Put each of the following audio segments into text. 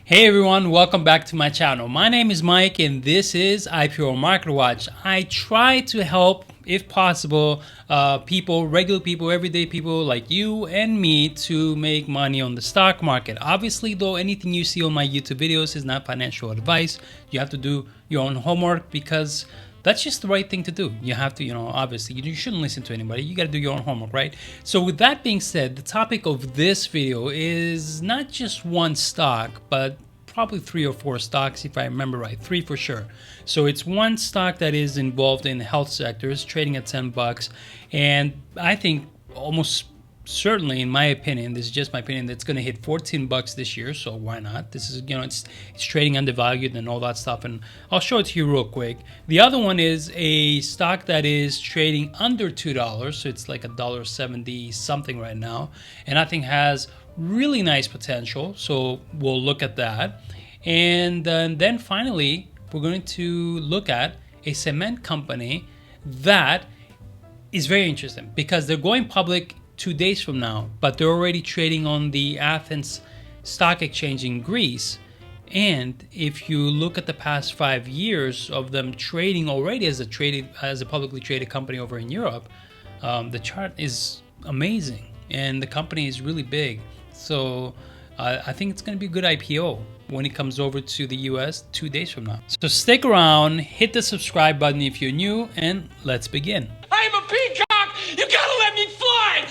Hey everyone, welcome back to my channel. My name is Mike and this is IPO Market Watch. I try to help, if possible, regular people, everyday people like you and me to make money on the stock market. Obviously though, anything you see on my YouTube videos is not financial advice. You have to do your own homework because that's just the right thing to do. You have to, obviously, you shouldn't listen to anybody. You got to do your own homework, right? So with that being said, the topic of this video is not just one stock, but probably 3 or 4 stocks, if I remember right. 3 for sure. So it's one stock that is involved in the health sector, is trading at $10. And I think almost certainly, in my opinion, this is just my opinion, that's going to hit $14 this year. So why not? This is, it's trading undervalued and all that stuff. And I'll show it to you real quick. The other one is a stock that is trading under $2. So it's like $1.70 something right now. And I think has really nice potential. So we'll look at that. And then finally, we're going to look at a cement company that is very interesting because they're going public 2 days from now, but they're already trading on the Athens Stock Exchange in Greece. And if you look at the past 5 years of them trading already as a publicly traded company over in Europe, the chart is amazing and the company is really big. So I think it's going to be a good IPO when it comes over to the US 2 days from now. So stick around, hit the subscribe button if you're new, and let's begin. I'm a peacock! You gotta let me fly!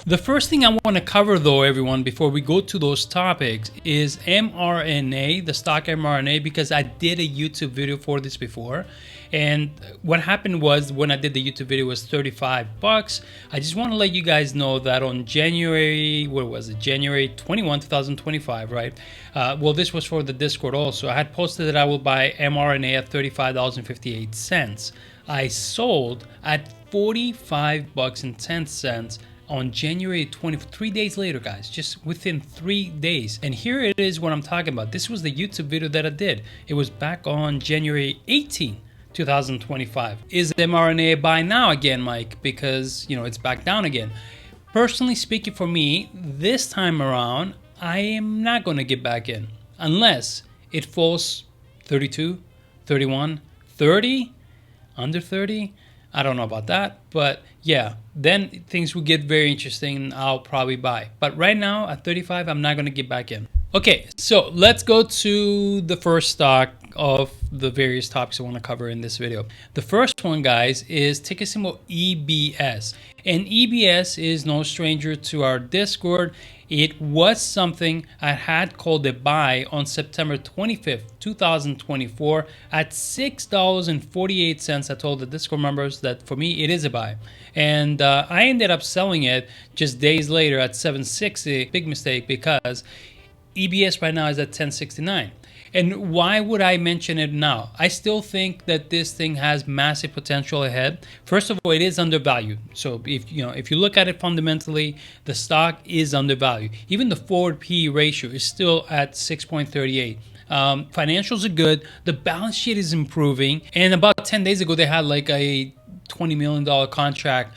The first thing I want to cover though, everyone, before we go to those topics is mRNA, the stock mRNA, because I did a YouTube video for this before. And what happened was when I did the YouTube video was $35. I just want to let you guys know that on January 21, 2025, right? Well, this was for the Discord also. I had posted that I will buy mRNA at $35.58. I sold at $45.10 on January 20, 3 days later, guys, just within 3 days. And here it is what I'm talking about. This was the YouTube video that I did. It was back on January 18, 2025. Is mRNA a buy now again, Mike? Because, it's back down again. Personally speaking for me, this time around, I am not going to get back in unless it falls 32, 31, 30, under 30. I don't know about that, but yeah, then things will get very interesting and I'll probably buy. But right now at 35, I'm not going to get back in. Okay, so let's go to the first stock of the various topics I want to cover in this video. The first one, guys, is ticker symbol EBS. And EBS is no stranger to our Discord. It was something I had called a buy on September 25th, 2024 at $6.48. I told the Discord members that for me, it is a buy. And I ended up selling it just days later at $7.60. Big mistake because EBS right now is at $10.69. And why would I mention it now? I still think that this thing has massive potential ahead. First of all, it is undervalued. So if you look at it fundamentally, the stock is undervalued. Even the forward PE ratio is still at 6.38. Financials are good. The balance sheet is improving. And about 10 days ago, they had like a $20 million contract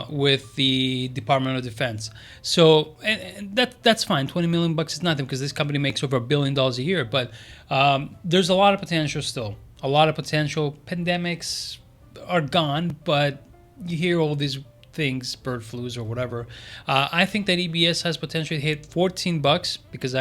with the Department of Defense. So and that's fine. $20 million is nothing because this company makes over $1 billion a year. But there's a lot of potential still. A lot of potential. Pandemics are gone, but you hear all these things, bird flus or whatever. I think that EBS has potential to hit $14 because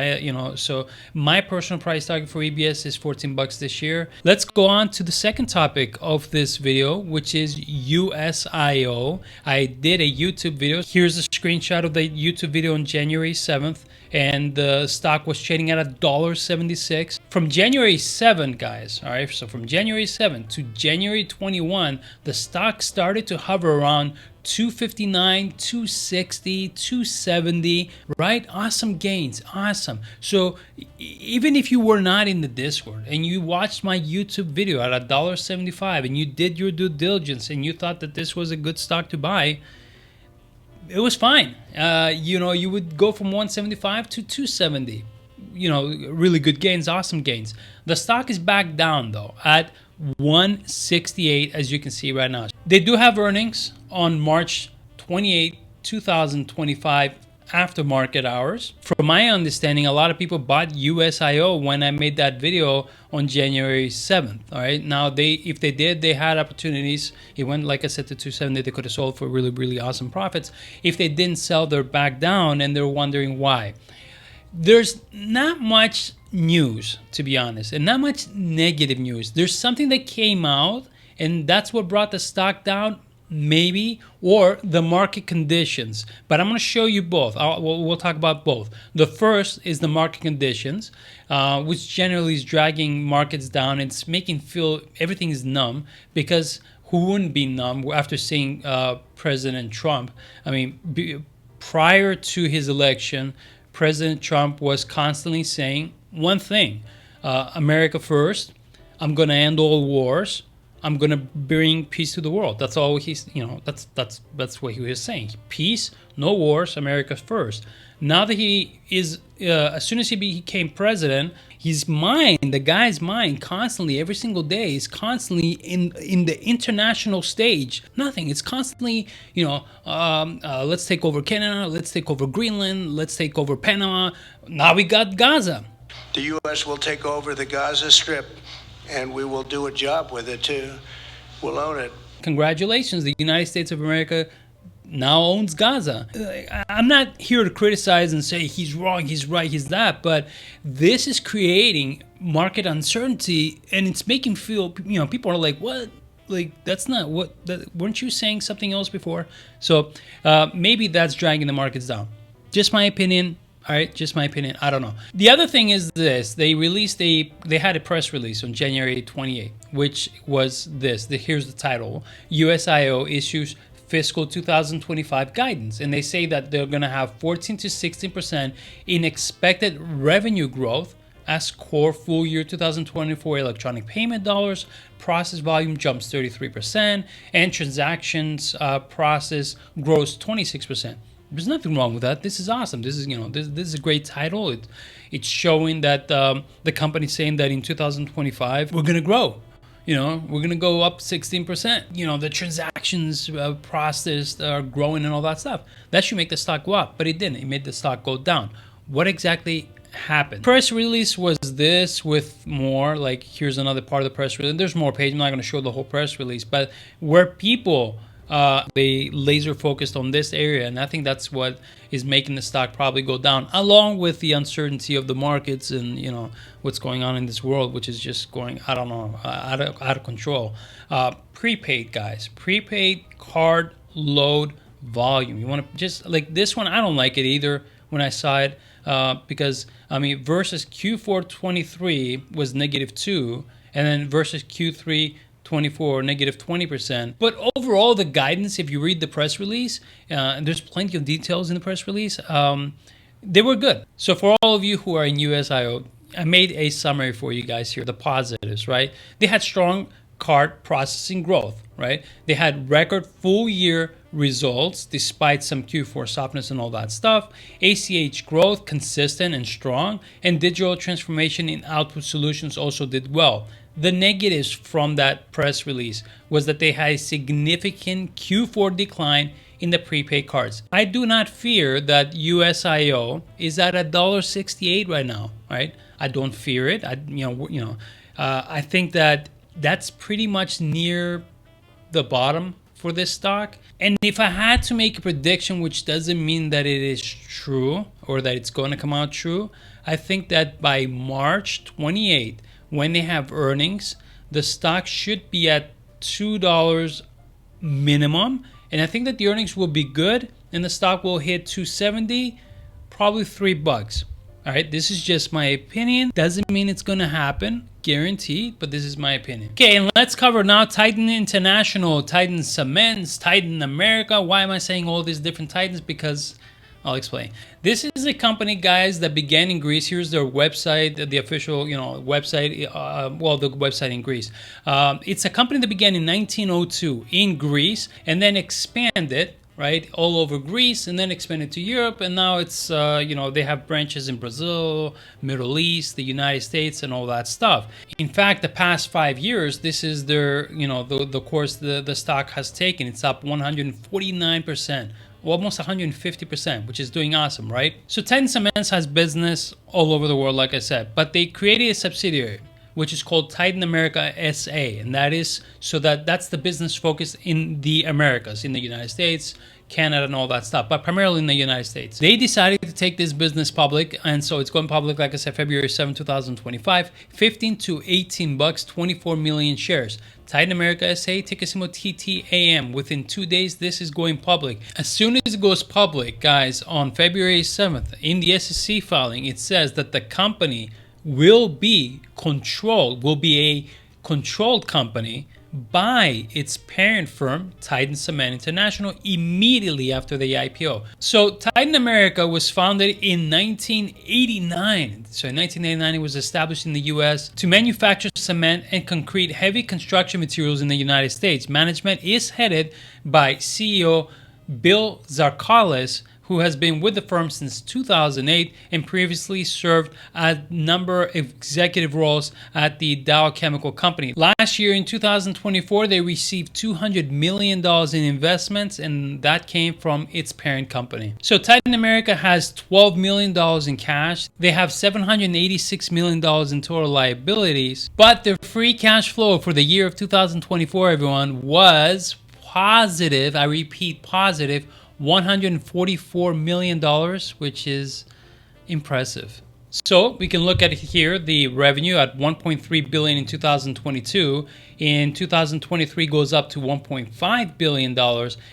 so my personal price target for EBS is $14 this year. Let's go on to the second topic of this video, which is USIO. I did a YouTube video. Here's a screenshot of the YouTube video on January 7th. And the stock was trading at $1.76. From January 7, guys, all right? So from January 7 to January 21, the stock started to hover around 259, 260, 270, right? Awesome gains, awesome. So even if you were not in the Discord and you watched my YouTube video at $1.75 and you did your due diligence and you thought that this was a good stock to buy, it was fine. You would go from 175 to 270. Really good gains, awesome gains. The stock is back down though at 168, as you can see right now. They do have earnings on March 28, 2025 after market hours. From my understanding, a lot of people bought USIO when I made that video on January 7th. All right. Now, if they did, they had opportunities. It went, like I said, to 270. They could have sold for really, really awesome profits. If they didn't sell, they're back down, and they're wondering why. There's not much news, to be honest, and not much negative news. There's something that came out, and that's what brought the stock down. Maybe, or the market conditions. But I'm going to show you both. We'll talk about both. The first is the market conditions, which generally is dragging markets down. It's making feel everything is numb, because who wouldn't be numb after seeing President Trump? I mean, prior to his election, President Trump was constantly saying one thing: America first. I'm going to end all wars. I'm gonna bring peace to the world. That's all he's, that's what he was saying. Peace, no wars, America first. Now that he is, as soon as he became president, his mind, the guy's mind, constantly, every single day, is constantly in the international stage. Nothing. It's constantly, let's take over Canada, let's take over Greenland, let's take over Panama. Now we got Gaza. The U.S. will take over the Gaza Strip. And we will do a job with it too. We'll own it. Congratulations, the United States of America now owns Gaza. I'm not here to criticize and say he's wrong, he's right, he's that, but this is creating market uncertainty, and it's making feel, people are like, what? Like, that's not what, weren't you saying something else before? So maybe that's dragging the markets down. Just my opinion. All right, just my opinion. I don't know. The other thing is this: they had a press release on January 28th, which was this. Here's the title: USIO issues fiscal 2025 guidance, and they say that they're going to have 14 to 16% in expected revenue growth as core full year 2024 electronic payment dollars. Process volume jumps 33%, and transactions process grows 26%. There's nothing wrong with that. This is awesome. This is, this is a great title. It's showing that the company's saying that in 2025 we're gonna grow. We're gonna go up 16%. The transactions processed are growing and all that stuff. That should make the stock go up, but it didn't. It made the stock go down. What exactly happened? Press release was this with more. Like, here's another part of the press release. There's more pages. I'm not gonna show the whole press release, but where people. They laser focused on this area, and I think that's what is making the stock probably go down, along with the uncertainty of the markets and what's going on in this world, which is just going, I don't know, out of control. Prepaid, guys, prepaid card load volume. You want to just like this one? I don't like it either when I saw it because versus Q4 23 was -2, and then versus Q3 24, negative 20%. But overall, the guidance, if you read the press release, and there's plenty of details in the press release, they were good. So for all of you who are in USIO, I made a summary for you guys here, the positives, right? They had strong card processing growth, right? They had record full year results despite some Q4 softness and all that stuff. ACH growth consistent and strong, and digital transformation in output solutions also did well. The negatives from that press release was that they had a significant Q4 decline in the prepaid cards. I do not fear that USIO is at $1.68 right now, right? I don't fear it. I think that that's pretty much near the bottom for this stock. And if I had to make a prediction, which doesn't mean that it is true or that it's going to come out true, I think that by March 28th, when they have earnings, the stock should be at $2 minimum. And I think that the earnings will be good and the stock will hit $2.70, probably $3. All right, this is just my opinion. Doesn't mean it's going to happen, guaranteed, but this is my opinion. Okay, and let's cover now Titan International, Titan Cements, Titan America. Why am I saying all these different Titans? Because I'll explain. This is a company, guys, that began in Greece. Here's their website, the official, website. The website in Greece. It's a company that began in 1902 in Greece and then expanded, right, all over Greece, and then expanded to Europe. And now it's, they have branches in Brazil, Middle East, the United States, and all that stuff. In fact, the past 5 years, this is their, the course the stock has taken. It's up 149%. almost 150%, which is doing awesome, right? So Titan Cement has business all over the world, like I said, but they created a subsidiary, which is called Titan America SA, and that is so that's the business focus in the Americas, in the United States, Canada, and all that stuff, but primarily in the United States. They decided to take this business public, and so it's going public, like I said, February 7, 2025, 15 to 18 bucks, 24 million shares. Titan America SA, ticker symbol TTAM. Within 2 days, this is going public. As soon as it goes public, guys, on February 7th, in the SEC filing, it says that the company will be a controlled company by its parent firm, Titan Cement International, immediately after the IPO. So Titan America was founded in 1989. So in 1989, it was established in the US to manufacture cement and concrete heavy construction materials in the United States. Management is headed by CEO Bill Zarkalis, who has been with the firm since 2008 and previously served a number of executive roles at the Dow Chemical Company. Last year in 2024, they received $200 million in investments, and that came from its parent company. So Titan America has $12 million in cash. They have $786 million in total liabilities, but their free cash flow for the year of 2024, everyone, was positive. I repeat, positive. $144 million, which is impressive. So we can look at here the revenue at $1.3 billion in 2022. In 2023 goes up to $1.5 billion,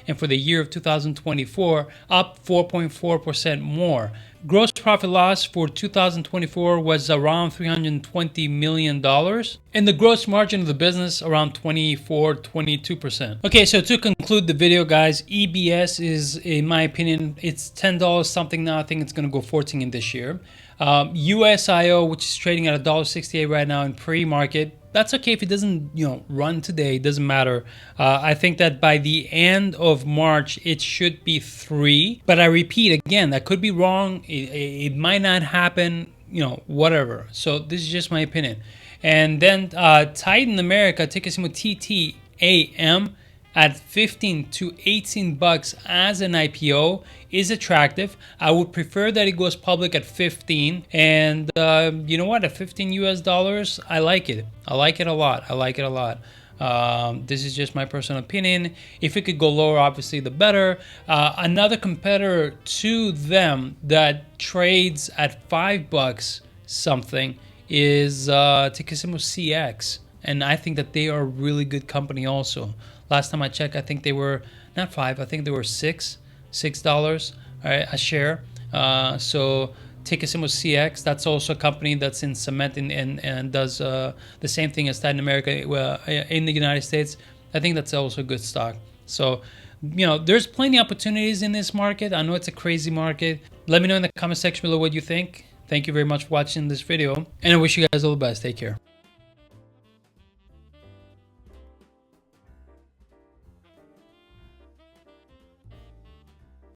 and for the year of 2024 up 4.4% more. Gross profit loss for 2024 was around $320 million, and the gross margin of the business around 22%. Okay, so to conclude the video, guys, EBS is, in my opinion, it's $10 something now. I think it's going to go 14 in this year. USIO, which is trading at $1.68 right now in pre-market. That's okay if it doesn't, run today. It doesn't matter. I think that by the end of March, it should be 3. But I repeat again, that could be wrong. It might not happen. Whatever. So this is just my opinion. And then Titan America, ticker symbol TTAM, at 15 to 18 bucks as an IPO is attractive. I would prefer that it goes public at 15, and you know what, at 15 US dollars, I like it. I like it a lot. This is just my personal opinion. If it could go lower, obviously the better. Another competitor to them that trades at 5 bucks something is ticker symbol CX, and I think that they are a really good company also. Last time I checked, I think they were not 5. I think they were $6 a share. So ticker symbol CX. That's also a company that's in cement and does the same thing as Titan America in the United States. I think that's also a good stock. So there's plenty of opportunities in this market. I know it's a crazy market. Let me know in the comment section below what you think. Thank you very much for watching this video, and I wish you guys all the best. Take care.